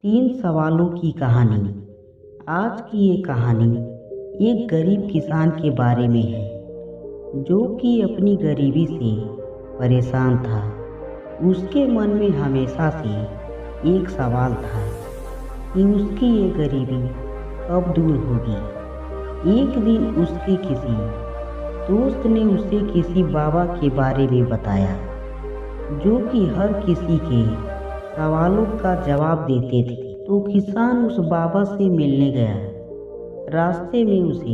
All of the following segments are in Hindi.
तीन सवालों की कहानी। आज की ये कहानी एक गरीब किसान के बारे में है, जो कि अपनी गरीबी से परेशान था। उसके मन में हमेशा से एक सवाल था कि उसकी ये गरीबी कब दूर होगी। एक दिन उसके किसी दोस्त ने उसे किसी बाबा के बारे में बताया, जो कि हर किसी के सवालों का जवाब देते थे। तो किसान उस बाबा से मिलने गया। रास्ते में उसे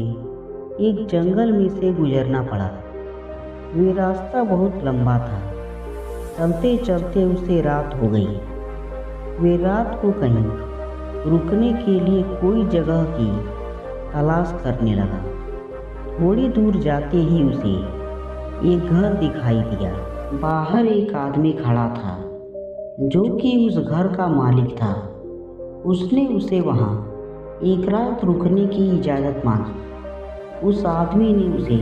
एक जंगल में से गुजरना पड़ा। वे रास्ता बहुत लंबा था। चलते चलते उसे रात हो गई। वे रात को कहीं रुकने के लिए कोई जगह की तलाश करने लगा। थोड़ी दूर जाते ही उसे एक घर दिखाई दिया। बाहर एक आदमी खड़ा था, जो कि उस घर का मालिक था। उसने उसे वहां एक रात रुकने की इजाज़त मांगी। उस आदमी ने उसे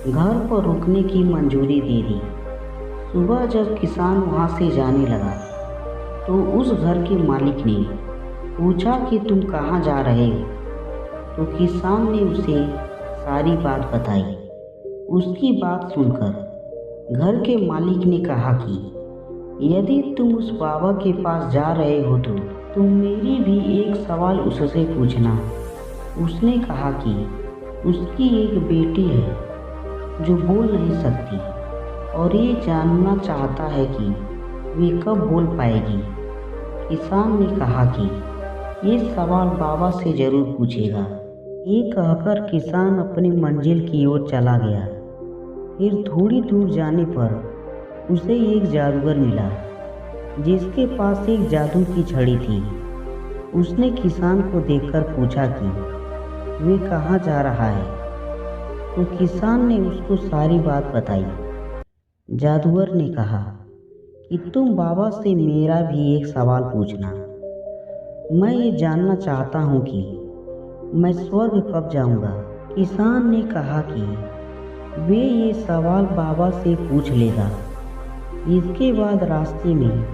घर पर रुकने की मंजूरी दे दी। सुबह जब किसान वहां से जाने लगा, तो उस घर के मालिक ने पूछा कि तुम कहाँ जा रहे हो। तो किसान ने उसे सारी बात बताई। उसकी बात सुनकर घर के मालिक ने कहा कि यदि तुम उस बाबा के पास जा रहे हो तो तुम मेरी भी एक सवाल उससे पूछना। उसने कहा कि उसकी एक बेटी है जो बोल नहीं सकती और ये जानना चाहता है कि वे कब बोल पाएगी। किसान ने कहा कि ये सवाल बाबा से जरूर पूछेगा। ये कहकर किसान अपनी मंजिल की ओर चला गया। फिर थोड़ी दूर जाने पर उसे एक जादूगर मिला, जिसके पास एक जादू की छड़ी थी। उसने किसान को देखकर पूछा कि वे कहाँ जा रहा है। तो किसान ने उसको सारी बात बताई। जादूगर ने कहा कि तुम बाबा से मेरा भी एक सवाल पूछना। मैं ये जानना चाहता हूँ कि मैं स्वर्ग कब जाऊँगा। किसान ने कहा कि वे ये सवाल बाबा से पूछ लेगा। इसके बाद रास्ते में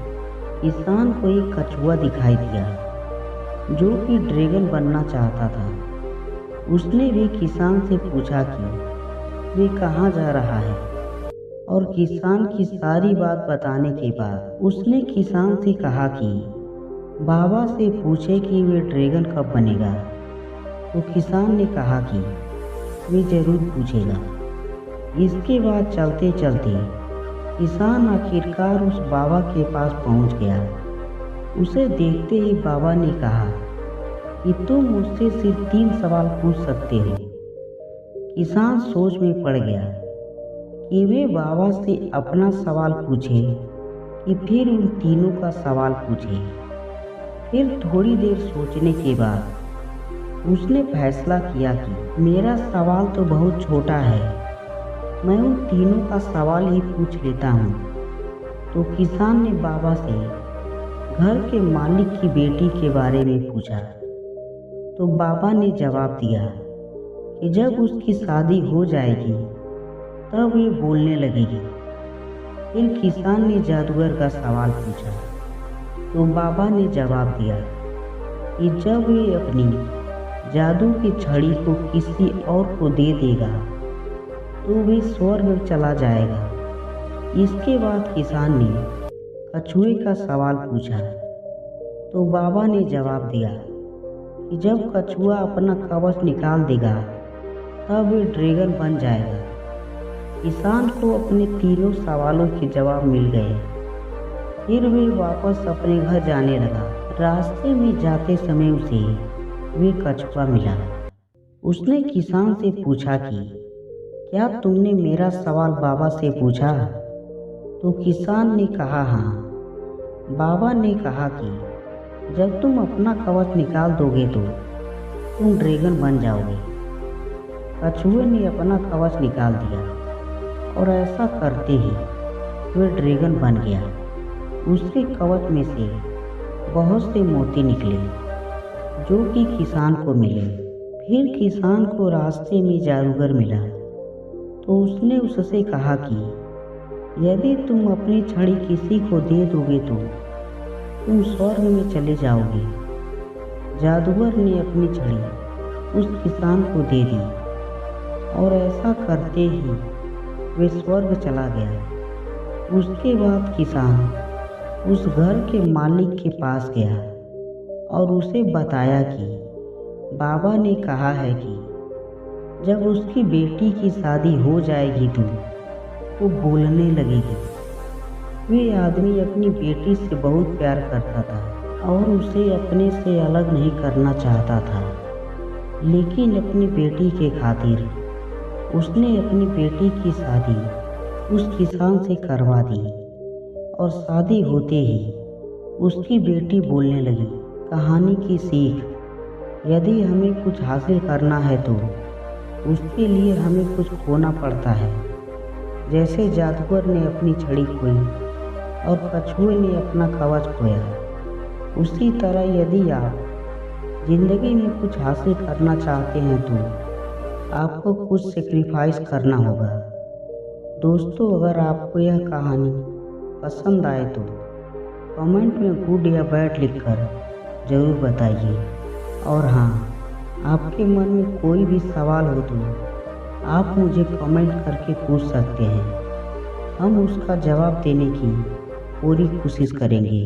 किसान को एक कछुआ दिखाई दिया, जो कि ड्रैगन बनना चाहता था। उसने भी किसान से पूछा कि वे कहाँ जा रहा है, और किसान की सारी बात बताने के बाद उसने किसान से कहा कि बाबा से पूछे कि वे ड्रैगन कब बनेगा। तो किसान ने कहा कि वे जरूर पूछेगा। इसके बाद चलते चलते किसान आखिरकार उस बाबा के पास पहुंच गया। उसे देखते ही बाबा ने कहा कि तुम मुझसे सिर्फ 3 सवाल पूछ सकते हो। किसान सोच में पड़ गया कि वे बाबा से अपना सवाल पूछे कि फिर उन तीनों का सवाल पूछे। फिर थोड़ी देर सोचने के बाद उसने फैसला किया कि मेरा सवाल तो बहुत छोटा है, मैं उन तीनों का सवाल ही पूछ लेता हूँ। तो किसान ने बाबा से घर के मालिक की बेटी के बारे में पूछा। तो बाबा ने जवाब दिया कि जब उसकी शादी हो जाएगी तब ये बोलने लगेगी। फिर किसान ने जादूगर का सवाल पूछा। तो बाबा ने जवाब दिया कि जब ये अपनी जादू की छड़ी को किसी और को दे देगा तो वे स्वर्ग चला जाएगा। इसके बाद किसान ने कछुए का सवाल पूछा। तो बाबा ने जवाब दिया कि जब कछुआ अपना कवच निकाल देगा तब वे ड्रैगन बन जाएगा। किसान को अपने तीनों सवालों के जवाब मिल गए। फिर वे वापस अपने घर जाने लगा। रास्ते में जाते समय उसे वे कछुआ मिला। उसने किसान से पूछा कि क्या तुमने मेरा सवाल बाबा से पूछा। तो किसान ने कहा हाँ। बाबा ने कहा कि जब तुम अपना कवच निकाल दोगे तो तुम ड्रैगन बन जाओगे। कछुए ने अपना कवच निकाल दिया और ऐसा करते ही वह ड्रैगन बन गया। उसके कवच में से बहुत से मोती निकले, जो कि किसान को मिले। फिर किसान को रास्ते में जादूगर मिला। तो उसने उससे कहा कि यदि तुम अपनी छड़ी किसी को दे दोगे तो तुम स्वर्ग में चले जाओगे। जादूगर ने अपनी छड़ी उस किसान को दे दी और ऐसा करते ही वे स्वर्ग चला गया। उसके बाद किसान उस घर के मालिक के पास गया और उसे बताया कि बाबा ने कहा है कि जब उसकी बेटी की शादी हो जाएगी तो वो बोलने लगेगी। वे आदमी अपनी बेटी से बहुत प्यार करता था और उसे अपने से अलग नहीं करना चाहता था, लेकिन अपनी बेटी के खातिर उसने अपनी बेटी की शादी उस किसान से करवा दी। और शादी होते ही उसकी बेटी बोलने लगी। कहानी की सीख, यदि हमें कुछ हासिल करना है तो उसके लिए हमें कुछ खोना पड़ता है। जैसे जादूगर ने अपनी छड़ी खोई और कछुए ने अपना कवच खोया, उसी तरह यदि आप जिंदगी में कुछ हासिल करना चाहते हैं तो आपको कुछ सेक्रीफाइस करना होगा। दोस्तों, अगर आपको यह कहानी पसंद आए तो कमेंट में गुड या बैड लिखकर ज़रूर बताइए। और हाँ, आपके मन में कोई भी सवाल हो तो आप मुझे कमेंट करके पूछ सकते हैं। हम उसका जवाब देने की पूरी कोशिश करेंगे।